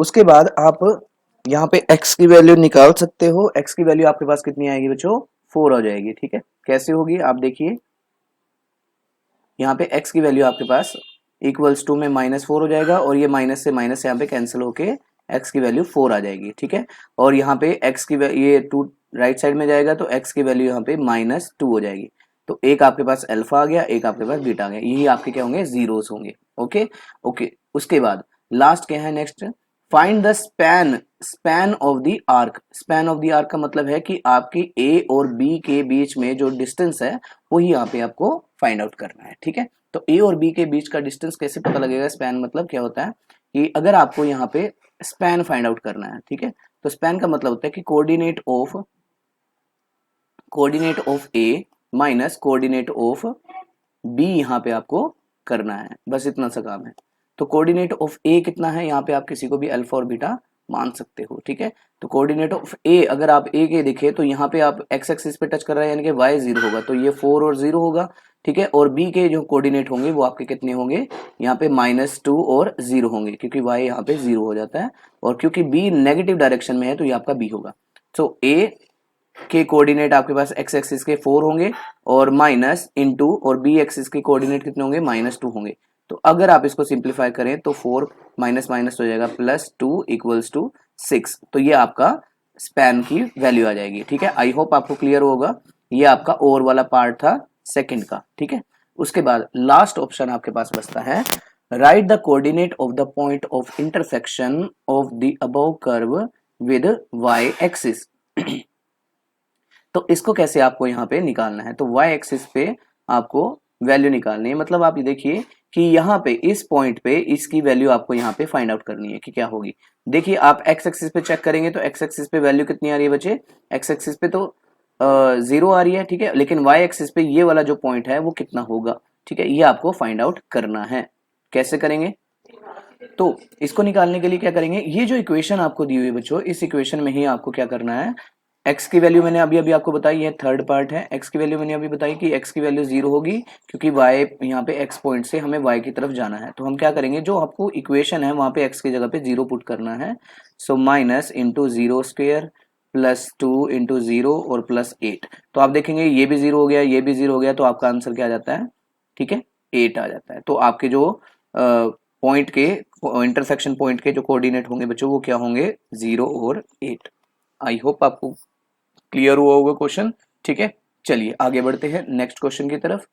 उसके बाद आप यहाँ पे x की वैल्यू निकाल सकते हो। x की वैल्यू आपके पास कितनी आएगी बच्चों, 4 हो जाएगी। ठीक है, कैसे होगी आप देखिए, यहाँ पे x की वैल्यू आपके पास इक्वल्स टू में -4 हो जाएगा और ये माइनस से माइनस यहाँ पे कैंसिल होके x की वैल्यू 4 आ जाएगी। ठीक है, और यहाँ पे x की ये 2 राइट साइड में जाएगा तो x की वैल्यू यहाँ पे -2 हो जाएगी। तो एक आपके पास अल्फा आ गया, एक आपके पास बीटा आ गया, यही आपके क्या होंगे, जीरोस होंगे। ओके ओके, उसके बाद लास्ट क्या है, next find the span of the arc. Span of the arc का मतलब है कि आपकी ए और बी के बीच में जो डिस्टेंस है वही यहाँ पे आपको फाइंड आउट करना है। ठीक है, तो ए और बी के बीच का डिस्टेंस कैसे पता लगेगा, स्पैन मतलब क्या होता है कि अगर आपको यहाँ पे स्पैन फाइंड आउट करना है, ठीक है, तो स्पैन का मतलब होता है कि coordinate of A minus coordinate of B यहाँ पे आपको करना है, बस इतना सा काम है। तो कोऑर्डिनेट ऑफ ए कितना है, यहाँ पे आप किसी को भी अल्फा और बीटा मान सकते हो। ठीक है, तो कोऑर्डिनेट ऑफ ए, अगर आप ए के देखे तो यहाँ पे आप एक्स एक्सिस पे टच कर रहे हैं यानी कि वाई 0 होगा, तो ये 4 और 0 होगा। ठीक है, और बी के जो कोऑर्डिनेट होंगे वो आपके कितने होंगे, यहाँ पे -2 और 0 होंगे, क्योंकि वाई यहाँ पे 0 हो जाता है, और क्योंकि बी नेगेटिव डायरेक्शन में है तो ये आपका बी होगा। तो ए के कोऑर्डिनेट आपके पास एक्स एक्सिस के 4 होंगे और माइनस इंटू, और बी एक्सिस के कोऑर्डिनेट कितने होंगे, -2 होंगे। तो अगर आप इसको सिंप्लीफाई करें तो 4 माइनस माइनस हो जाएगा +2 इक्वल्स टू 6। तो ये आपका स्पैन की वैल्यू आ जाएगी। ठीक है, आई होप आपको क्लियर होगा। ये आपका और वाला पार्ट था सेकंड का। ठीक है, उसके बाद लास्ट ऑप्शन आपके पास बचता है, write the coordinate of the point of intersection of the above curve with y axis. तो इसको कैसे आपको यहाँ पे निकालना है, तो y एक्सिस पे आपको वैल्यू निकालनी है। मतलब आप ये देखिए कि यहाँ पे इस पॉइंट पे इसकी वैल्यू आपको यहाँ पे फाइंड आउट करनी है कि क्या होगी। देखिए आप x एक्सिस पे चेक करेंगे तो x एक्सिस पे वैल्यू कितनी आ रही है बच्चे, x एक्सिस पे तो 0 आ रही है। ठीक है, लेकिन y एक्सिस पे ये वाला जो पॉइंट है वो कितना होगा। ठीक है, ये आपको फाइंड आउट करना है। कैसे करेंगे, तो इसको निकालने के लिए क्या करेंगे, ये जो इक्वेशन आपको दी हुई है बच्चों, इस इक्वेशन में ही आपको क्या करना है, x की वैल्यू मैंने अभी अभी आपको बताई है, थर्ड पार्ट है। x की वैल्यू मैंने अभी बताई कि x की वैल्यू 0 होगी, क्योंकि y यहाँ पे x पॉइंट से हमें y की तरफ जाना है। तो हम क्या करेंगे, जो आपको इक्वेशन है वहां पे x की जगह पे 0 पुट करना है। So minus into 0 square +2 into 0 और +8। तो आप देखेंगे ये भी 0 हो गया, ये भी 0 हो गया, तो आपका आंसर क्या आ जाता है, ठीक है, 8 आ जाता है। तो आपके जो पॉइंट के इंटरसेक्शन पॉइंट के जो कोऑर्डिनेट होंगे बच्चों वो क्या होंगे, 0 और 8। आई होप आपको क्लियर हुआ होगा क्वेश्चन। ठीक है, चलिए आगे बढ़ते हैं नेक्स्ट क्वेश्चन की तरफ।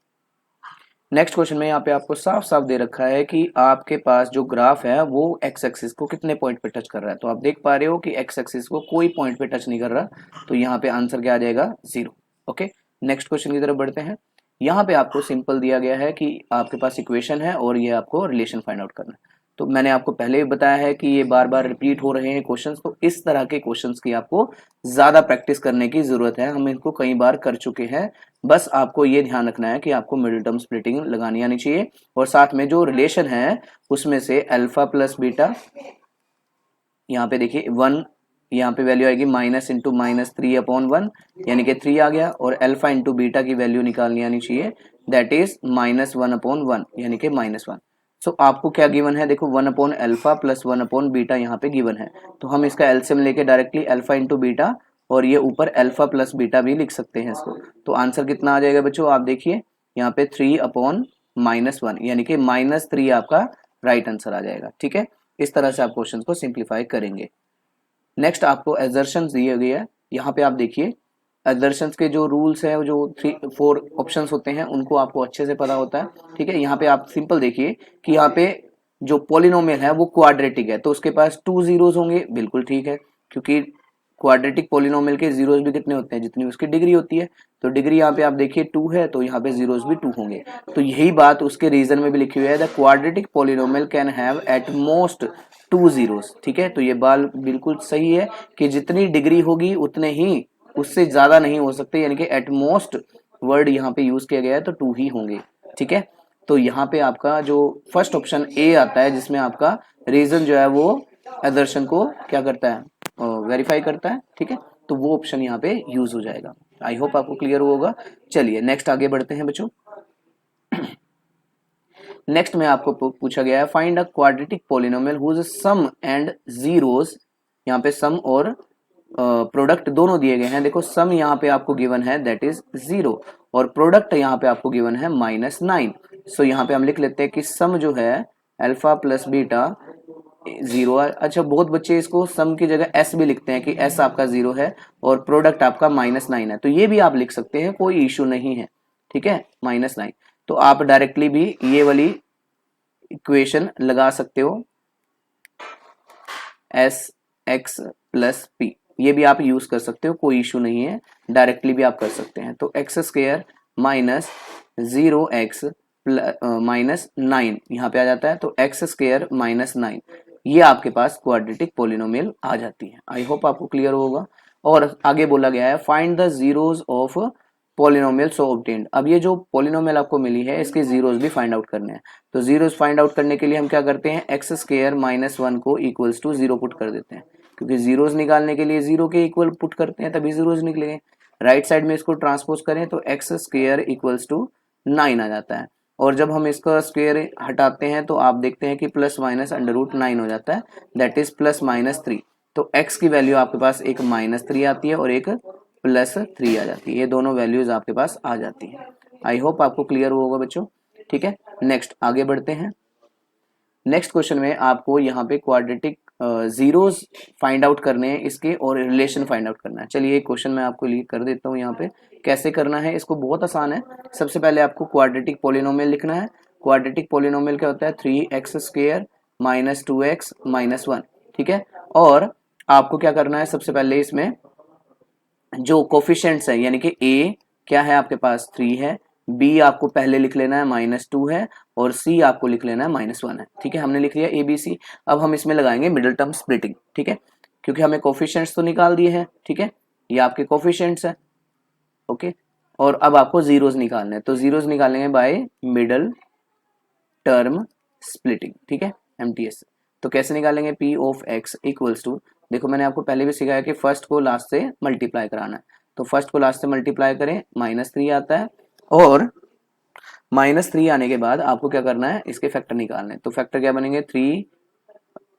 नेक्स्ट क्वेश्चन में यहाँ पे आपको साफ साफ दे रखा है कि आपके पास जो ग्राफ है वो एक्स एक्सिस को कितने पॉइंट पे टच कर रहा है। तो आप देख पा रहे हो कि एक्स एक्सिस को कोई पॉइंट पे टच नहीं कर रहा, तो यहाँ पे आंसर क्या आ जाएगा, 0। ओके, नेक्स्ट क्वेश्चन की तरफ बढ़ते हैं। यहाँ पे आपको सिंपल दिया गया है कि आपके पास इक्वेशन है और ये आपको रिलेशन फाइंड आउट करना है। तो मैंने आपको पहले भी बताया है कि ये बार बार रिपीट हो रहे हैं क्वेश्चंस, तो इस तरह के क्वेश्चंस की आपको ज्यादा प्रैक्टिस करने की जरूरत है। हम इनको कई बार कर चुके हैं, बस आपको ये ध्यान रखना है कि आपको मिडिल टर्म स्प्लिटिंग लगानी आनी चाहिए, और साथ में जो रिलेशन है उसमें से अल्फा प्लस बीटा, यहाँ पे देखिए 1, यहाँ पे वैल्यू आएगी माइनस इंटू -3/1 यानी कि 3 आ गया, और अल्फा इंटू बीटा की वैल्यू निकालनी आनी चाहिए, दैट इज -1/1 यानी कि -1। सो आपको क्या गिवन है, देखो 1/अल्फा प्लस 1/बीटा यहाँ पे गिवन है, तो हम इसका एलसीएम लेके डायरेक्टली अल्फा इंटू बीटा और ये ऊपर अल्फा प्लस बीटा भी लिख सकते हैं इसको। तो आंसर कितना आ जाएगा बच्चों, आप देखिए यहाँ पे 3/-1 यानी कि -3 आपका राइट आंसर आ जाएगा। ठीक है, इस तरह से आप क्वेश्चन को सिंप्लीफाई करेंगे। नेक्स्ट आपको एजर्शंस दिए गए हैं, यहाँ पे आप देखिए एजर्शंस के जो रूल्स है, जो 3-4 ऑप्शंस होते हैं उनको आपको अच्छे से पता होता है। ठीक है, यहाँ पे आप सिंपल देखिए कि यहाँ पे जो पॉलिनोमियल है वो क्वाड्रेटिक है, तो उसके पास 2 जीरोस होंगे, बिल्कुल ठीक है, क्योंकि क्वाड्रेटिक पॉलिनोमियल के जीरोस भी कितने होते हैं, जितनी उसकी डिग्री होती है। तो डिग्री यहाँ पे आप देखिए 2 है, तो यहाँ पे जीरोस भी 2 होंगे। तो यही बात उसके रीजन में भी लिखी हुई है, the quadratic polynomial can have at most 2 zeros. ठीक है, तो ये बात बिल्कुल सही है कि जितनी डिग्री होगी उतने ही, उससे ज्यादा नहीं हो सकते, यानी कि एट मोस्ट वर्ड यहाँ पे यूज किया गया है तो 2 ही होंगे। ठीक है, तो यहाँ पे आपका जो फर्स्ट ऑप्शन ए आता है जिसमें आपका रीजन जो है वो एजर्शन को क्या करता है, वेरीफाई करता है। ठीक है, तो वो ऑप्शन यहाँ पे यूज हो जाएगा। आई होप आपको क्लियर होगा। चलिए नेक्स्ट आगे बढ़ते हैं बच्चों। नेक्स्ट में आपको पूछा गया है find a quadratic polynomial whose sum and zeros, यहाँ पे सम और प्रोडक्ट दोनों दिए गए हैं। देखो सम यहाँ पे आपको गिवन है दैट इज 0 और प्रोडक्ट यहाँ पे आपको गिवन है -9। सो यहाँ पे हम लिख लेते हैं कि सम जो है अल्फा प्लस बीटा 0 है। अच्छा बहुत बच्चे इसको सम की जगह एस भी लिखते हैं कि एस आपका 0 है और प्रोडक्ट आपका -9 है, तो ये भी आप लिख सकते हैं, कोई इशू नहीं है, ठीक है, -9। तो आप डायरेक्टली भी ये वाली इक्वेशन लगा सकते हो एस एक्स प्लस पी, ये भी आप यूज कर सकते हो, कोई इशू नहीं है, डायरेक्टली भी आप कर सकते हैं। तो एक्स स्क्वायर माइनस 0x -9 यहाँ पे आ जाता है, तो एक्स स्क्वायर -9 ये आपके पास क्वाड्रेटिक पॉलिनोमियल आ जाती है। आई होप आपको क्लियर होगा। और आगे बोला गया है find the zeros of polynomial so obtained. अब ये जो पॉलिनोमियल आपको मिली है इसके जीरोस भी फाइंड आउट करने हैं। तो जीरोस फाइंड आउट करने के लिए हम क्या करते हैं, एक्स स्क्वायर -1 को इक्वल्स टू 0 पुट कर देते हैं, क्योंकि जीरोस निकालने के लिए 0 के इक्वल पुट करते हैं तभी जीरोस निकलेंगे। राइट साइड में इसको ट्रांसपोज करें तो एक्स स्क्वायर इक्वल्स टू 9 आ जाता है, और जब हम इसका स्क्वायर हटाते हैं तो आप देखते हैं कि प्लस माइनस √9 हो जाता है, दैट इज +-3। तो x की वैल्यू आपके पास एक -3 आती है और एक +3 आ जाती है, ये दोनों वैल्यूज आपके पास आ जाती है। आई होप आपको क्लियर होगा बच्चों, ठीक है। नेक्स्ट आगे बढ़ते हैं। नेक्स्ट क्वेश्चन में आपको यहाँ पे क्वाड्रेटिक जीरोस फाइंड आउट करने हैं इसके, और रिलेशन फाइंड आउट करना है। चलिए एक क्वेश्चन मैं आपको लीक कर देता हूँ यहाँ पे, कैसे करना है इसको, बहुत आसान है। सबसे पहले आपको क्वाड्रेटिक पॉलिनोमियल लिखना है। क्वाड्रेटिक पॉलिनोमियल क्या होता है, 3x² -2x -1, ठीक है। और आपको क्या करना है, सबसे पहले इसमें जो कोफिशिएंट्स है, यानी कि a क्या है आपके पास 3 है, b आपको पहले लिख लेना है -2 है, और c आपको लिख लेना है -1 है, ठीक है। हमने लिख लिया a b c। अब हम इसमें लगाएंगे मिडिल टर्म स्प्लिटिंग, ठीक है, क्योंकि हमें कोफिशिएंट्स तो निकाल दिए हैं, ठीक है, ये आपके कोफिशिएंट्स है, ओके। और अब आपको जीरोस निकालने हैं, तो जीरोस निकालेंगे बाय मिडिल टर्म स्प्लिटिंग, ठीक है, MTS। तो कैसे निकालेंगे, p of x equals to, देखो मैंने आपको पहले भी सिखाया कि फर्स्ट को लास्ट से मल्टीप्लाई कराना है, तो फर्स्ट को लास्ट से मल्टीप्लाई करें, -3 आता है, और -3 आने के बाद आपको क्या करना है, इसके फैक्टर निकालने हैं। तो फैक्टर क्या बनेंगे, 3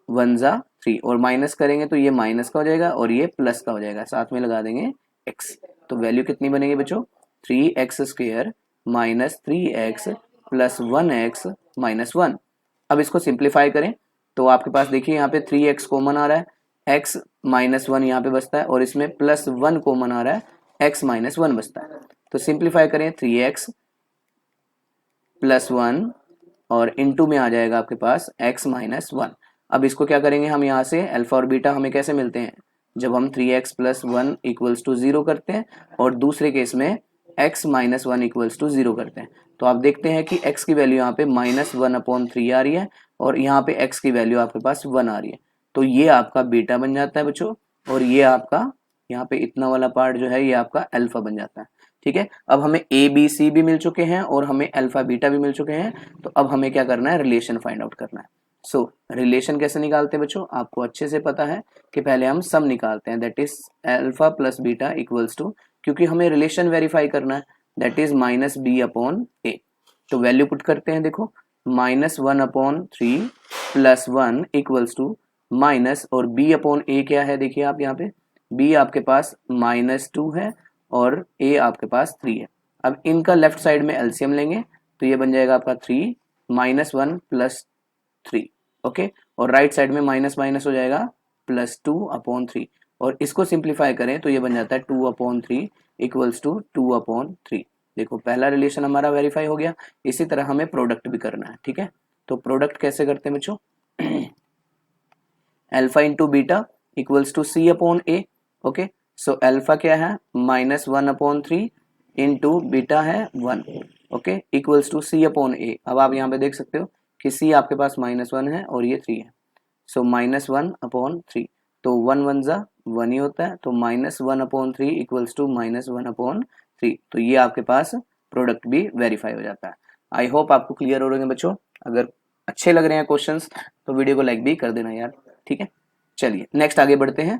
1 जा 3, और माइनस करेंगे तो ये माइनस का हो जाएगा और ये प्लस का हो जाएगा, साथ में लगा देंगे x। तो वैल्यू कितनी बनेगी बच्चों, 3x² -3x + 1x -1। अब इसको सिंप्लीफाई करें तो आपके पास देखिए यहाँ पे 3x कॉमन आ रहा है, x -1 यहाँ पे बचता है, और इसमें +1 कॉमन आ रहा है, x -1 बचता है। तो सिंप्लीफाई करें, 3x + 1 और इनटू में आ जाएगा आपके पास x -1। अब इसको क्या करेंगे हम, यहाँ से अल्फा और बीटा हमें कैसे मिलते हैं, जब हम 3x + 1 = 0 करते हैं, और दूसरे केस में x -1 = 0 करते हैं। तो आप देखते हैं कि x की वैल्यू यहाँ पे -1/3 आ रही है, और यहाँ पे x की वैल्यू आपके पास 1 आ रही है, तो ये आपका बीटा बन जाता है बच्चों, और ये आपका यहाँ पे इतना वाला पार्ट जो है ये आपका अल्फा बन जाता है, ठीक है। अब हमें ए बी सी भी मिल चुके हैं और हमें अल्फा बीटा भी मिल चुके हैं, तो अब हमें क्या करना है, रिलेशन फाइंड आउट करना है। सो रिलेशन कैसे निकालते हैं बच्चों, आपको अच्छे से पता है कि पहले हम सम निकालते हैं, that is alpha plus beta equals to, क्योंकि हमें रिलेशन वेरीफाई करना है, दैट इज -b/a। तो वैल्यू पुट करते हैं, देखो -1/3 + 1 इक्वल्स टू माइनस, और b/a क्या है, देखिए आप यहाँ पे b आपके पास -2 है और a आपके पास 3 है। अब इनका लेफ्ट साइड में एलसीएम लेंगे तो ये बन जाएगा आपका 3 -1 + 3, ओके, और राइट साइड में माइनस माइनस हो जाएगा +2/3, और इसको सिंप्लीफाई करें तो ये बन जाता है 2/3 इक्वल्स टू 2/3। देखो पहला रिलेशन हमारा वेरीफाई हो गया। इसी तरह हमें प्रोडक्ट भी करना है, ठीक है। तो प्रोडक्ट कैसे करते हैं बच्चों, alpha into beta equals to c/a, okay. So alpha क्या है, -1/3 इंटू बीटा है 1, ओके, इक्वल्स टू c/a। अब आप यहाँ पे देख सकते हो कि c आपके पास -1 है और ये 3 है, सो -1/3, तो 1 1 जा 1 ही होता है, तो -1/3 इक्वल्स टू -1/3। तो ये आपके पास प्रोडक्ट भी वेरीफाई हो जाता है। आई होप आपको क्लियर हो रहे हैं बच्चों। अगर अच्छे लग रहे हैं क्वेश्चंस तो वीडियो को लाइक भी कर देना यार, ठीक है। चलिए नेक्स्ट आगे बढ़ते हैं।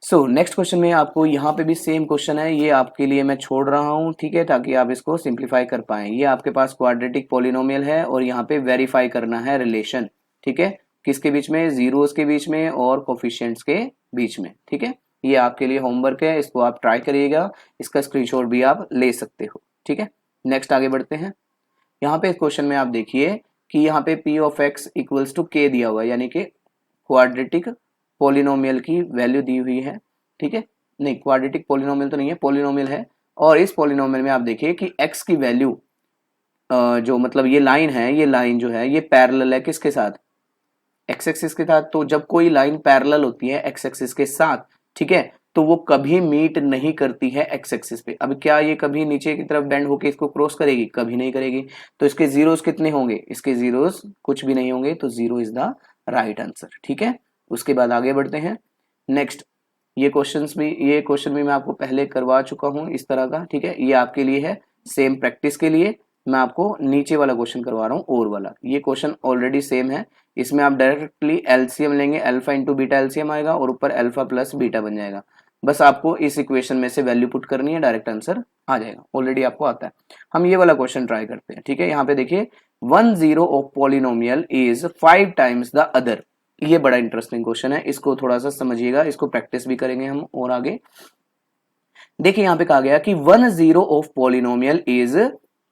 सो नेक्स्ट क्वेश्चन में आपको यहाँ पे भी सेम क्वेश्चन है, ये आपके लिए मैं छोड़ रहा हूँ, ठीक है, ताकि आप इसको सिंप्लीफाई कर पाएं। ये आपके पास क्वाड्रेटिक पॉलिनोमियल है और यहाँ पे वेरीफाई करना है रिलेशन, ठीक है, किसके बीच में, जीरोस के बीच में और कोफिशिएंट्स के बीच में, ठीक है। ये आपके लिए होमवर्क है, इसको आप ट्राई करिएगा, इसका स्क्रीनशॉट भी आप ले सकते हो, ठीक है। नेक्स्ट आगे बढ़ते हैं। यहाँ पे क्वेश्चन में आप देखिए कि यहाँ पे p of x equals to k दिया हुआ है, यानी कि क्वाड्रेटिक पॉलिनोमियल की वैल्यू दी हुई है, ठीक है। नहीं, क्वाड्रेटिक पॉलिनोमियल तो नहीं है, पॉलिनोमियल है। और इस पॉलिनोमियल में आप देखिए कि x की वैल्यू जो मतलब ये लाइन है, ये लाइन जो है ये पैरेलल है किसके साथ, x एक्सिस के साथ। तो जब कोई लाइन पैरेलल होती है x एक्सिस के साथ, ठीक है, तो वो कभी मीट नहीं करती है x एक्सिस पे। अब क्या ये कभी नीचे की तरफ बेंड होके इसको क्रॉस करेगी, कभी नहीं करेगी। तो इसके जीरोस कितने होंगे, इसके जीरोस कुछ भी नहीं होंगे, तो zero is the right answer, ठीक है। उसके बाद आगे बढ़ते हैं। नेक्स्ट ये क्वेश्चन भी मैं आपको पहले करवा चुका हूं इस तरह का, ठीक है। ये आपके लिए है सेम प्रैक्टिस के लिए, मैं आपको नीचे वाला क्वेश्चन करवा रहा हूँ और वाला। ये क्वेश्चन ऑलरेडी सेम है, इसमें आप डायरेक्टली एलसीएम लेंगे, अल्फा इंटू बीटा एलसीएम आएगा और ऊपर अल्फा प्लस बीटा बन जाएगा। बस आपको इस इक्वेशन में से वैल्यू पुट करनी है, डायरेक्ट आंसर आ जाएगा, ऑलरेडी आपको आता है। हम ये वाला क्वेश्चन ट्राई करते हैं, ठीक है। यहाँ पे देखिए 1 0 of polynomial is 5 times the other. ये बड़ा इंटरेस्टिंग क्वेश्चन है, इसको थोड़ा सा समझिएगा, इसको प्रैक्टिस भी करेंगे हम और आगे। देखिए यहाँ पे कहा गया कि 1 0 of polynomial is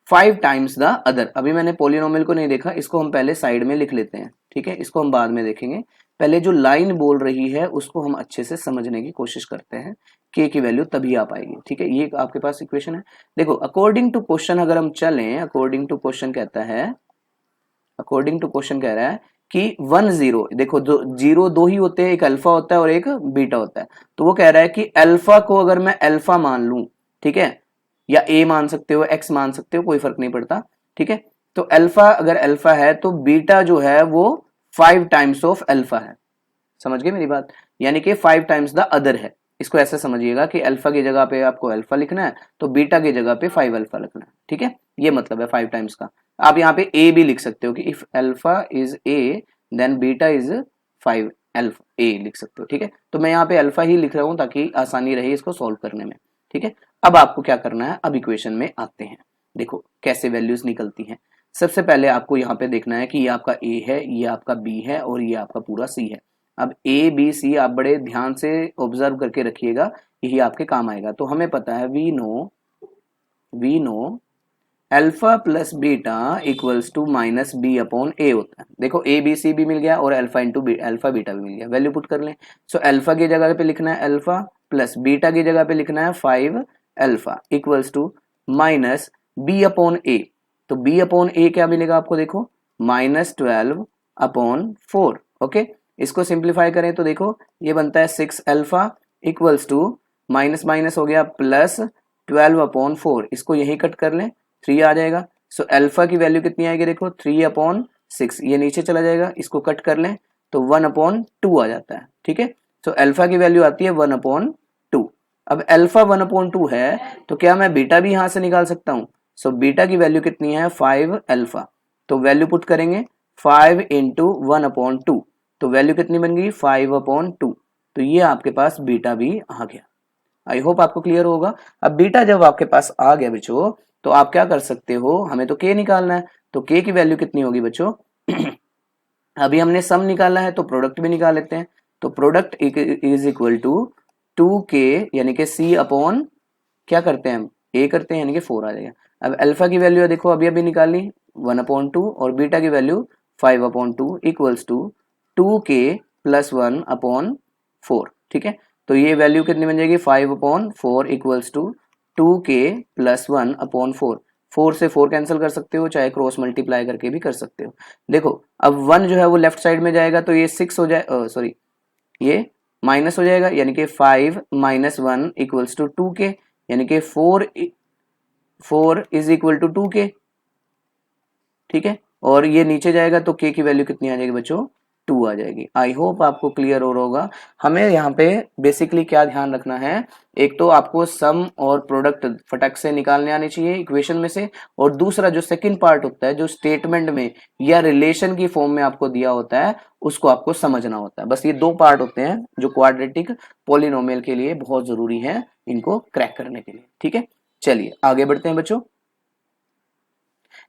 5 times the other. अभी मैंने पॉलिनोमियल को नहीं देखा, इसको हम पहले साइड में लिख लेते हैं, ठीक है, इसको हम बाद में देखेंगे। पहले जो लाइन बोल रही है उसको हम अच्छे से समझने की कोशिश करते हैं, k की वैल्यू तभी आ पाएगी, ठीक है। ये आपके पास इक्वेशन है। देखो अकॉर्डिंग टू क्वेश्चन अगर हम चलें, अकॉर्डिंग टू क्वेश्चन कह रहा है कि 1 0, देखो जीरो दो ही होते हैं, एक अल्फा होता है और एक बीटा होता है। तो वो कह रहा है कि अल्फा को अगर मैं अल्फा मान लूं, ठीक है, या ए मान सकते हो, एक्स मान सकते हो, कोई फर्क नहीं पड़ता, ठीक है। तो अल्फा अगर अल्फा है तो बीटा जो है वो 5 टाइम्स ऑफ अल्फा है, समझ गए मेरी बात, यानी कि 5 टाइम्स द अदर है। इसको ऐसे समझिएगा कि अल्फा की जगह पे आपको अल्फा लिखना है तो बीटा की जगह पे 5 अल्फा लिखना है, ठीक है। ये मतलब है 5 टाइम्स का। आप यहाँ पे ए भी लिख सकते हो कि if alpha is a then beta is 5 alpha, a लिख सकते हो, ठीक है। तो मैं यहाँ पे अल्फा ही लिख रहा हूं ताकि आसानी रहे इसको सॉल्व करने में, ठीक है। अब आपको क्या करना है, अब इक्वेशन में आते हैं, देखो कैसे वैल्यूज निकलती हैं। सबसे पहले आपको यहाँ पे देखना है कि ये आपका ए है, ये आपका बी है और ये आपका पूरा सी है। अब ए बी सी आप बड़े ध्यान से ऑब्जर्व करके रखिएगा, यही आपके काम आएगा। तो हमें पता है we know alpha plus beta equals to minus b upon a होता है। देखो ए बी सी भी मिल गया और अल्फा इंटू अल्फा बीटा भी मिल गया, वैल्यू पुट कर लें। सो अल्फा की जगह पे लिखना है अल्फा प्लस बीटा की जगह पे लिखना है 5 alpha equals to minus b upon a. तो बी अपॉन ए क्या मिलेगा आपको, देखो -12 अपॉन 4, ओके। इसको सिंप्लीफाई करें तो देखो ये बनता है 6 alpha equals to minus minus हो गया प्लस 12 अपॉन 4, इसको यही कट कर लें, 3 आ जाएगा। सो अल्फा की वैल्यू कितनी आएगी, देखो 3 अपॉन 6, ये नीचे चला जाएगा, इसको कट कर लें तो 1 अपॉन 2 आ जाता है, ठीक है। सो अल्फा की वैल्यू आती है 1 अपॉन 2। अब अल्फा 1 अपॉन 2 है तो क्या मैं बीटा भी यहां से निकाल सकता हूं। सो बीटा की वैल्यू कितनी है 5 अल्फा, तो वैल्यू पुट करेंगे 5 इंटू 1 अपॉन 2, तो वैल्यू कितनी बन गई 5 अपॉन 2। तो ये आपके पास बीटा भी आ गया। आई होप आपको क्लियर होगा। अब बीटा जब आपके पास आ गया बच्चों तो आप क्या कर सकते हो, हमें तो के निकालना है, तो के की वैल्यू कितनी होगी बच्चों अभी हमने सम निकालना है तो प्रोडक्ट भी निकाल लेते हैं। तो product is equal to 2k यानी कि सी अपॉन क्या करते हैं हम ए करते हैं, यानी कि 4 आ जाएगा। अब अल्फा की वैल्यू देखो अभी अभी निकाली 1 अपॉन 2 और बीटा की value 5 upon 2 equals to 2k plus 1 upon 4, ठीक है। तो ये वैल्यू कितनी बन जाएगी 5 upon 4 equals to 2k plus 1 upon 4। 4 से 4 कैंसिल कर सकते हो, चाहे क्रॉस मल्टीप्लाई करके भी कर सकते हो। देखो अब 1 जो है वो लेफ्ट साइड में जाएगा तो ये 6 हो जाए, सॉरी ये माइनस हो जाएगा, यानी कि 5 माइनस 1 इक्वल्स टू 2k, यानी कि 4 इज इक्वल टू 2k, ठीक है। और ये नीचे जाएगा तो k की वैल्यू कितनी आ जाएगी बच्चों 2 आ जाएगी। आई होप आपको क्लियर हो रहा होगा। हमें यहाँ पे बेसिकली क्या ध्यान रखना है, एक तो आपको सम और प्रोडक्ट फटक से निकालने आनी चाहिए इक्वेशन में से, और दूसरा जो सेकंड पार्ट होता है जो स्टेटमेंट में या रिलेशन की फॉर्म में आपको दिया होता है उसको आपको समझना होता है। बस ये दो पार्ट होते हैं जो क्वाड्रेटिक पॉलिनोमियल के लिए बहुत जरूरी है इनको क्रैक करने के लिए। ठीक है, चलिए आगे बढ़ते हैं बच्चों।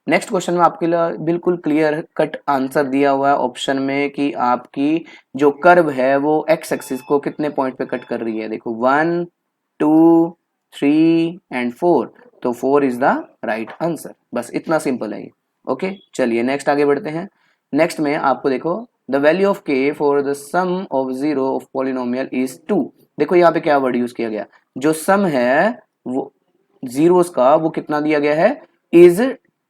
नेक्स्ट क्वेश्चन में आपके लिए बिल्कुल क्लियर कट आंसर दिया हुआ है ऑप्शन में कि आपकी जो कर्व है वो एक्स एक्सिस को कितने पॉइंट पे कट कर रही है। देखो 1 2 3 एंड 4, तो 4 इज द राइट आंसर। बस इतना सिंपल है ये। ओके, चलिए नेक्स्ट आगे बढ़ते हैं। नेक्स्ट में आपको देखो the value of k for the sum of zero of polynomial is 2। देखो यहाँ पे क्या वर्ड यूज किया गया, जो सम है वो जीरोस का वो कितना दिया गया है, इज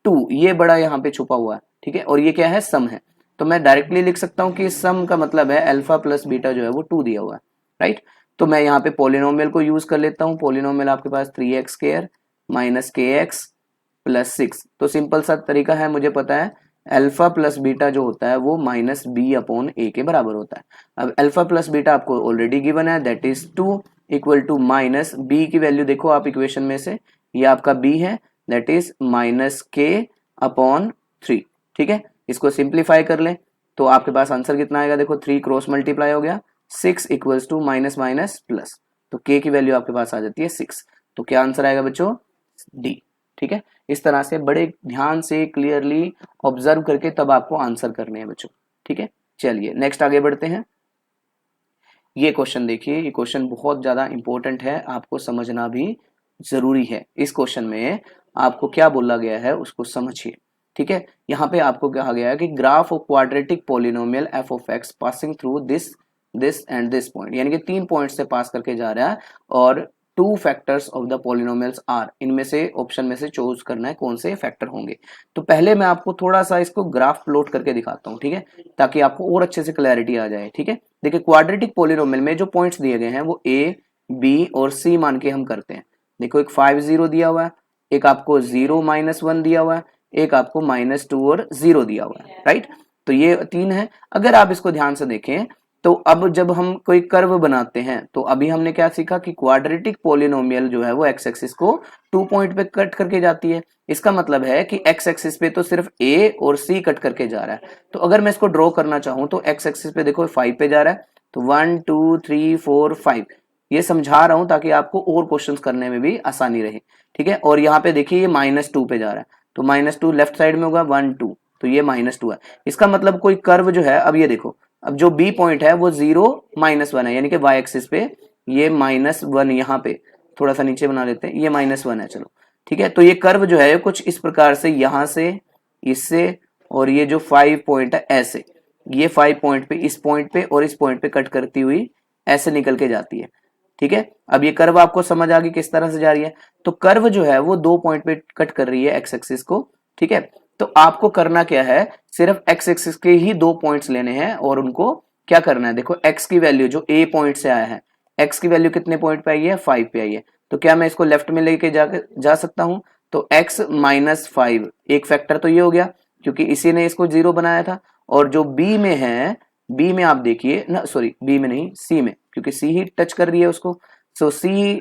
2, ये बड़ा यहाँ पे छुपा हुआ है। ठीक है, और ये क्या है, सम है। तो मैं डायरेक्टली लिख सकता हूँ कि सम का मतलब है अल्फा प्लस बीटा जो है वो 2 दिया हुआ है, राइट। तो मैं यहाँ पे पॉलिनोमियल को यूज कर लेता हूँ। पॉलिनोमियल आपके पास 3x स्क्वायर माइनस के एक्स प्लस 6। तो सिंपल सा तरीका है, मुझे पता है अल्फा प्लस बीटा जो होता है वो माइनस बी अपॉन ए के बराबर होता है। अब अल्फा प्लस बीटा आपको ऑलरेडी गिवन है, that is 2 equal to minus b की वैल्यू देखो आप इक्वेशन में से, ये आपका बी है, that is minus k upon 3। ठीक है, इसको सिंप्लीफाई कर लें तो आपके पास आंसर कितना आएगा, देखो 3 क्रॉस मल्टीप्लाई हो गया, 6 इक्वल्स टू माइनस माइनस प्लस, तो के की वैल्यू आपके पास आ जाती है 6। तो क्या आंसर आएगा बच्चों, डी। ठीक है, इस तरह से बड़े ध्यान से क्लियरली ऑब्जर्व करके तब आपको आंसर करने हैं बच्चों। ठीक है, चलिए नेक्स्ट आगे बढ़ते हैं। ये क्वेश्चन देखिए, ये क्वेश्चन बहुत ज्यादा इंपॉर्टेंट है, आपको समझना भी जरूरी है। इस क्वेश्चन में आपको क्या बोला गया है उसको समझिए। ठीक है, यहाँ पे आपको कहा गया है कि graph of quadratic polynomial F of x passing through this this and this point, यानी कि 3 पॉइंट से पास करके जा रहा है और 2 factors of the polynomials are, इनमें से ऑप्शन में से चूज करना है कौन से फैक्टर होंगे। तो पहले मैं आपको थोड़ा सा इसको ग्राफ प्लॉट करके दिखाता हूँ, ठीक है, ताकि आपको और अच्छे से क्लैरिटी आ जाए। ठीक है, देखिए क्वाड्रेटिक पॉलिनोमियल में जो पॉइंट्स दिए गए हैं वो ए बी और सी मान के हम करते हैं। देखो एक 5 0 दिया हुआ है, एक आपको 0 -1 दिया हुआ है, एक आपको -2 और 0 दिया हुआ है, राइट। तो ये 3 है। अगर आप इसको ध्यान से देखें तो अब जब हम कोई कर्व बनाते हैं तो अभी हमने क्या सीखा कि क्वाड्रेटिक पॉलिनोमियल जो है वो एक्स एक्सिस को 2 पॉइंट पे कट करके जाती है। इसका मतलब है कि एक्स एक्सिस पे तो सिर्फ ए और सी कट करके जा रहा है। तो अगर मैं इसको ड्रॉ करना चाहूं तो एक्स एक्सिस पे देखो 5 पे जा रहा है, तो 1 2 3 4 5, ये समझा रहा हूं ताकि आपको और क्वेश्चंस करने में भी आसानी रहे। ठीक है, और यहाँ पे देखिए ये -2 पे जा रहा है, तो -2 लेफ्ट साइड में होगा 1 2, तो ये -2 है। इसका मतलब कोई कर्व जो है, अब ये देखो, अब जो बी पॉइंट है वो 0 -1 है, यानी कि वाई एक्सिस पे ये -1, यहाँ पे थोड़ा सा नीचे बना लेते हैं, ये -1 है। चलो ठीक है, तो ये कर्व जो है कुछ इस प्रकार से यहां से, इससे, और ये जो 5 पॉइंट है ऐसे, ये 5 पॉइंट पे, इस पॉइंट पे और इस पॉइंट पे कट करती हुई ऐसे निकल के जाती है। ठीक है, अब ये कर्व आपको समझ आ गई किस तरह से जा रही है। तो कर्व जो है वो 2 पॉइंट पे कट कर रही है एक्स एक्सिस को। ठीक है, तो आपको करना क्या है, सिर्फ एक्स एक्सिस के ही 2 पॉइंट्स लेने हैं और उनको क्या करना है, देखो एक्स की वैल्यू जो ए पॉइंट से आया है, एक्स की वैल्यू कितने पॉइंट पे आई है, 5 पे आई है। तो क्या मैं इसको लेफ्ट में लेके जा सकता हूं, तो x -5, एक फैक्टर तो ये हो गया क्योंकि इसी ने इसको 0 बनाया था। और जो b में है, b में आप देखिए ना, सॉरी b में नहीं, c में, क्योंकि c ही टच कर रही है उसको। सो c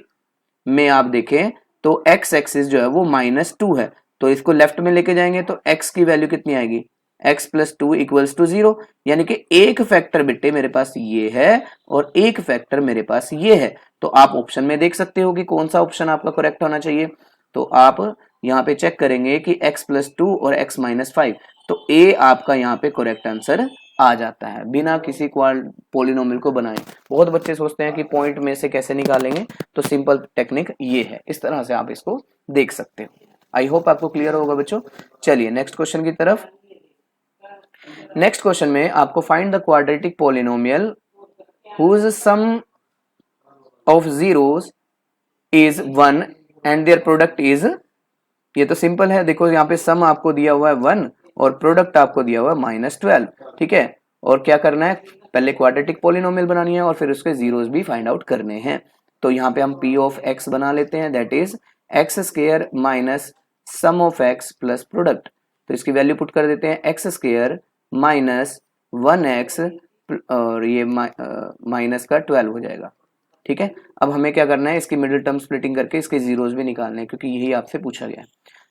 में आप देखें तो x एक्सिस जो है वो -2 है, तो इसको लेफ्ट में लेके जाएंगे तो x की वैल्यू कितनी आएगी, x + 2 = 0, यानी कि एक फैक्टर बेटे मेरे पास ये है और एक फैक्टर मेरे पास ये है। तो आप ऑप्शन में देख सकते हो कि कौन सा ऑप्शन आपका करेक्ट होना चाहिए। तो आप यहाँ पे चेक करेंगे कि x + 2 और x -5, तो a आपका यहाँ पे करेक्ट आंसर आ जाता है बिना किसी पॉलिनोमियल को बनाए। बहुत बच्चे सोचते हैं कि पॉइंट में से कैसे निकालेंगे, तो सिंपल टेक्निक ये है, इस तरह से आप इसको देख सकते हो। आई होप आपको क्लियर होगा बच्चों। चलिए नेक्स्ट क्वेश्चन की तरफ। नेक्स्ट क्वेश्चन में आपको find the quadratic polynomial whose sum of zeros is 1 and their product is, ये तो सिंपल है। देखो यहाँ पे सम आपको दिया हुआ है 1 और प्रोडक्ट आपको दिया हुआ है -12। ठीक है, और क्या करना है, पहले क्वाड्रेटिक पॉलिनोमियल बनानी है और फिर उसके जीरोस भी फाइंड आउट करने हैं। तो यहाँ पे हम p ऑफ x बना लेते हैं, that is x² minus sum of x plus product. तो इसकी वैल्यू पुट कर देते हैं, x² माइनस 1x और ये माइनस का 12 हो जाएगा। ठीक है, अब हमें क्या करना है, इसकी मिडिल टर्म स्प्लिटिंग करके इसके जीरोस भी निकालने हैं, क्योंकि यही आपसे पूछा गया है।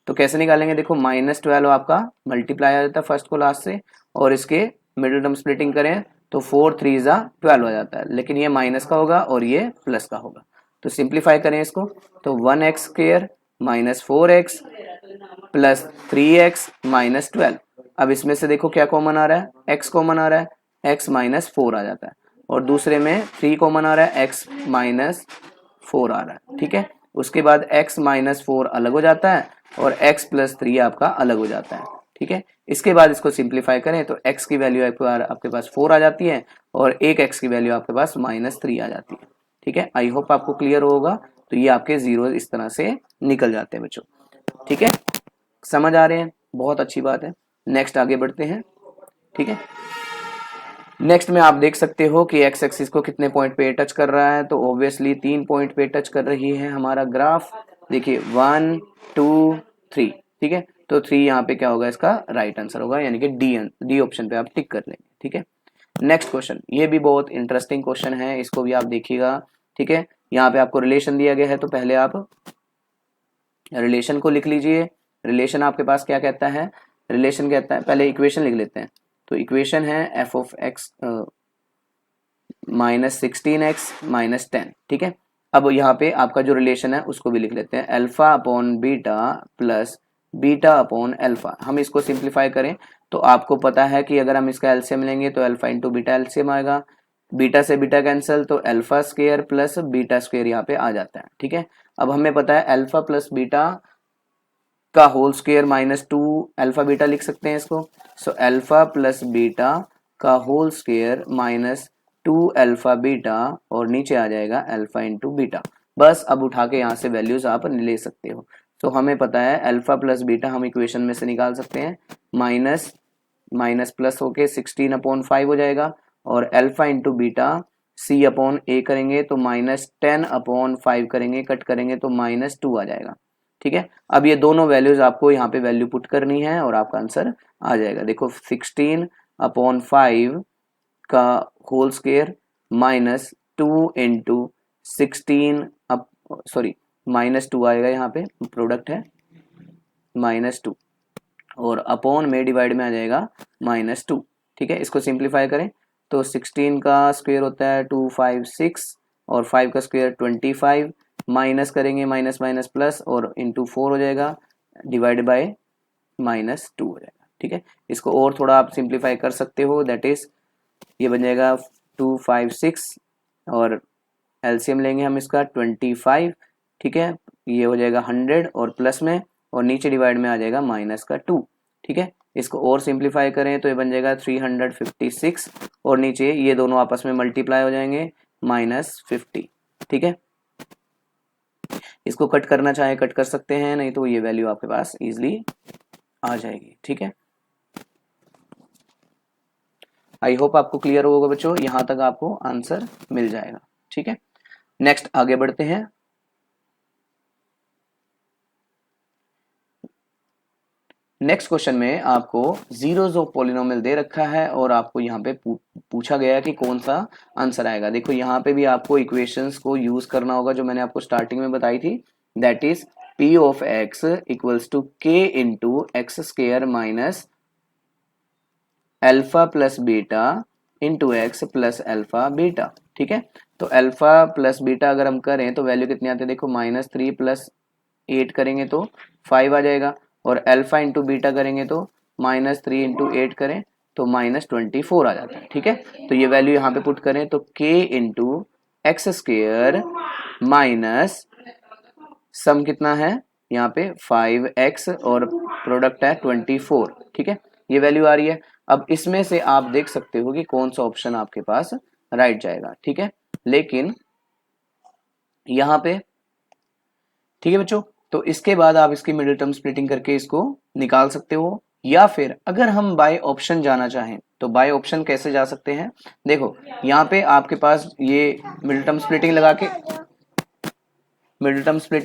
तो कैसे निकालेंगे, देखो -12 आपका मल्टीप्लाई आ जाता है फर्स्ट को लास्ट से, और इसके मिडिल टर्म स्प्लिटिंग करें तो 4 3 12 आ जाता है, लेकिन ये माइनस का होगा और ये प्लस का होगा। तो सिंप्लीफाई करें इसको, तो 1x square minus 4x plus 3x minus 12। अब इसमें से देखो क्या कॉमन आ रहा है, x कॉमन आ रहा है, x माइनस 4 आ जाता है, और दूसरे में 3 कॉमन आ रहा है, x माइनस 4 आ रहा है। ठीक है, उसके बाद x माइनस 4 अलग हो जाता है और x प्लस 3 आपका अलग हो जाता है। ठीक है, इसके बाद इसको सिंप्लीफाई करें तो x की वैल्यू आपके पास 4 आ जाती है और एक x की वैल्यू आपके पास -3 आ जाती है। ठीक है, आई होप आपको क्लियर होगा। तो ये आपके जीरो इस तरह से निकल जाते हैं बच्चों। ठीक है, समझ आ रहे हैं, बहुत अच्छी बात है। नेक्स्ट आगे बढ़ते हैं। ठीक है, नेक्स्ट में आप देख सकते हो कि एक्स एक्सिस को कितने पॉइंट पे टच कर रहा है, तो ऑब्वियसली 3 पॉइंट पे टच कर रही है हमारा ग्राफ। देखिए 1 2 3। ठीक है, तो 3 यहाँ पे क्या होगा, इसका राइट आंसर होगा, यानी कि डी ऑप्शन पे आप टिक कर लेंगे। ठीक है, नेक्स्ट क्वेश्चन, ये भी बहुत इंटरेस्टिंग क्वेश्चन है, इसको भी आप देखिएगा। ठीक है, यहाँ पे आपको रिलेशन दिया गया है, तो पहले आप रिलेशन को लिख लीजिए। रिलेशन आपके पास क्या कहता है, रिलेशन कहता है, पहले इक्वेशन लिख लेते हैं। तो इक्वेशन है एफ ऑफ एक्स -16x -10। ठीक है, अब यहाँ पे आपका जो रिलेशन है उसको भी लिख लेते हैं, alpha upon beta plus beta upon alpha. हम इसको सिंप्लीफाई करें तो आपको पता है कि अगर हम इसका एलसीएम लेंगे तो अल्फा इंटू बीटा एलसीएम आएगा, बीटा से बीटा कैंसिल, तो alpha square plus beta square यहाँ पे आ जाता है। ठीक है, अब हमें पता है अल्फा प्लस बीटा का होल स्क्वायर -2 अल्फा बीटा लिख सकते हैं इसको। सो अल्फा प्लस बीटा का होल स्क्वायर -2 अल्फा बीटा, और नीचे आ जाएगा अल्फा इंटू बीटा। बस अब उठा के यहाँ से वैल्यूज आप ले सकते हो। तो हमें पता है अल्फा प्लस बीटा हम इक्वेशन में से निकाल सकते हैं, माइनस माइनस प्लस होके 16/5 हो जाएगा, और alpha into beta c upon a करेंगे तो -10/5 करेंगे, कट करेंगे तो -2 आ जाएगा। ठीक है, अब ये दोनों वैल्यूज आपको यहाँ पे वैल्यू पुट करनी है और आपका आंसर आ जाएगा। देखो 16/5 का होल स्क्वायर -2 इंटू 16 सॉरी -2 आएगा, यहाँ पे प्रोडक्ट है -2, और अपॉन में डिवाइड में आ जाएगा -2। ठीक है, इसको सिंप्लीफाई करें तो 16 का स्क्वायर होता है 256 और 5 का स्क्वायर 25, माइनस करेंगे माइनस माइनस प्लस और इंटू 4 हो जाएगा, डिवाइड बाय -2 हो जाएगा। ठीक है, इसको और थोड़ा आप सिंप्लीफाई कर सकते हो, दैट इज ये बन जाएगा 256 और एलसीएम लेंगे हम इसका 25। ठीक है, ये हो जाएगा 100 और प्लस में, और नीचे डिवाइड में आ जाएगा -2। ठीक है, इसको और सिंप्लीफाई करें तो ये बन जाएगा 356, और नीचे ये दोनों आपस में मल्टीप्लाई हो जाएंगे -50। ठीक है, इसको कट करना चाहे कट कर सकते हैं, नहीं तो ये वैल्यू आपके पास इजीली आ जाएगी। ठीक है, आई होप आपको क्लियर होगा बच्चों, यहां तक आपको आंसर मिल जाएगा। ठीक है, नेक्स्ट आगे बढ़ते हैं। नेक्स्ट क्वेश्चन में आपको जीरोज ऑफ पॉलिनोमियल दे रखा है और आपको यहाँ पे पूछा गया है कि कौन सा आंसर आएगा। देखो यहाँ पे भी आपको इक्वेशंस को यूज करना होगा जो मैंने आपको स्टार्टिंग में बताई थी, that is p of x equals to k into x square minus alpha plus beta into x plus alpha beta. ठीक है, तो अल्फा प्लस बीटा अगर हम करें तो वैल्यू कितनी आती है, देखो -3 प्लस 8 करेंगे तो 5 आ जाएगा, और अल्फा इंटू बीटा करेंगे तो -3 इंटू 8 करें तो -24 आ जाता है। ठीक है, तो ये वैल्यू यहाँ पे पुट करें तो k into x square minus sum कितना है यहाँ पे 5x और प्रोडक्ट है 24। ठीक है, ये वैल्यू आ रही है। अब इसमें से आप देख सकते हो कि कौन सा ऑप्शन आपके पास राइट जाएगा। ठीक है, लेकिन यहाँ पे ठीक है बच्चों, तो इसके बाद आप इसकी मिडिल टर्म स्प्लिटिंग करके इसको निकाल सकते हो, या फिर अगर हम बाय ऑप्शन जाना चाहें तो बाय ऑप्शन कैसे जा सकते हैं। देखो यहाँ पे आपके पास ये मिडिल टर्म स्प्लिटिंग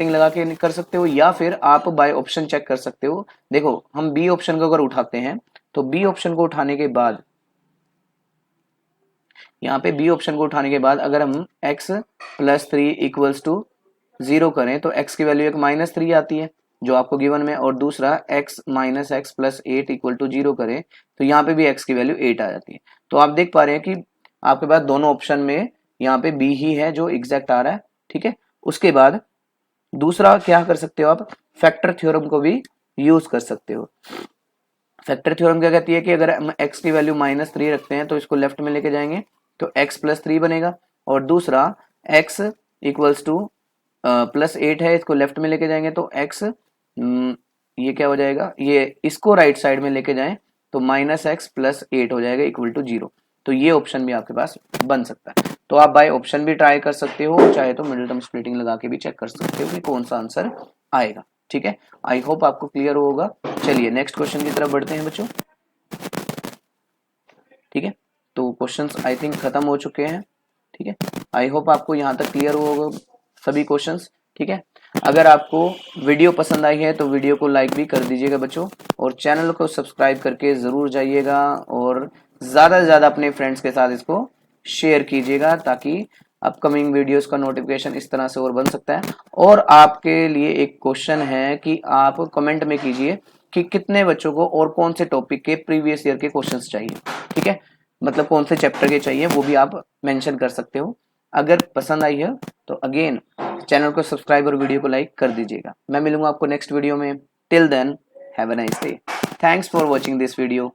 लगा के कर सकते हो, या फिर आप बाय ऑप्शन चेक कर सकते हो। देखो हम बी ऑप्शन को अगर उठाते हैं तो बी ऑप्शन को उठाने के बाद यहाँ पे बी ऑप्शन को उठाने के बाद अगर हम x प्लस 3 इक्वल्स टू 0 करें तो x की वैल्यू एक -3 आती है जो आपको गिवन में, और दूसरा x minus x plus 8 equal to 0 करें तो यहाँ पे भी x की वैल्यू 8 आ जाती है। तो आप देख पा रहे हैं कि आपके पास दोनों ऑप्शन में यहाँ पे b ही है जो एग्जैक्ट आ रहा है, ठीक है। उसके बाद दूसरा क्या कर सकते हो आप, फैक्टर थ्योरम को भी यूज कर सकते हो। फैक्टर थ्योरम क्या कहती है कि अगर हम x की वैल्यू -3 रखते हैं तो इसको लेफ्ट में लेके जाएंगे तो x प्लस 3 बनेगा, और दूसरा x इक्वल्स टू +8 है, इसको लेफ्ट में लेके जाएंगे तो x ये क्या हो जाएगा, ये इसको राइट साइड में लेके जाएं तो -x प्लस 8 हो जाएगा इक्वल टू 0। तो ये ऑप्शन भी आपके पास बन सकता है। तो आप बाय ऑप्शन भी ट्राई कर सकते हो, चाहे तो मिडिल टर्म स्प्लिटिंग लगा के भी चेक कर सकते हो कि कौन सा आंसर आएगा, ठीक है। आई होप आपको क्लियर होगा। चलिए नेक्स्ट क्वेश्चन की तरफ बढ़ते हैं बच्चों, ठीक है। तो क्वेश्चंस आई थिंक खत्म हो चुके हैं, ठीक है। आई होप आपको यहाँ तक क्लियर होगा सभी क्वेश्चंस, ठीक है। अगर आपको वीडियो पसंद आई है तो वीडियो को लाइक भी कर दीजिएगा बच्चों, और चैनल को सब्सक्राइब करके ज़रूर जाइएगा, और ज़्यादा से ज़्यादा अपने फ्रेंड्स के साथ इसको शेयर कीजिएगा ताकि अपकमिंग वीडियोस का नोटिफिकेशन इस तरह से और बन सकता है। और आपके लिए एक क्वेश्चन है कि आप कमेंट में कीजिए कि कितने बच्चों को और कौन से टॉपिक के प्रीवियस ईयर के क्वेश्चंस चाहिए, ठीक है। मतलब कौन से चैप्टर के चाहिए वो भी आप मेंशन कर सकते हो। अगर पसंद आई है तो अगेन चैनल को सब्सक्राइब और वीडियो को लाइक कर दीजिएगा। मैं मिलूंगा आपको नेक्स्ट वीडियो में। Till then have a nice day. Thanks for watching this video.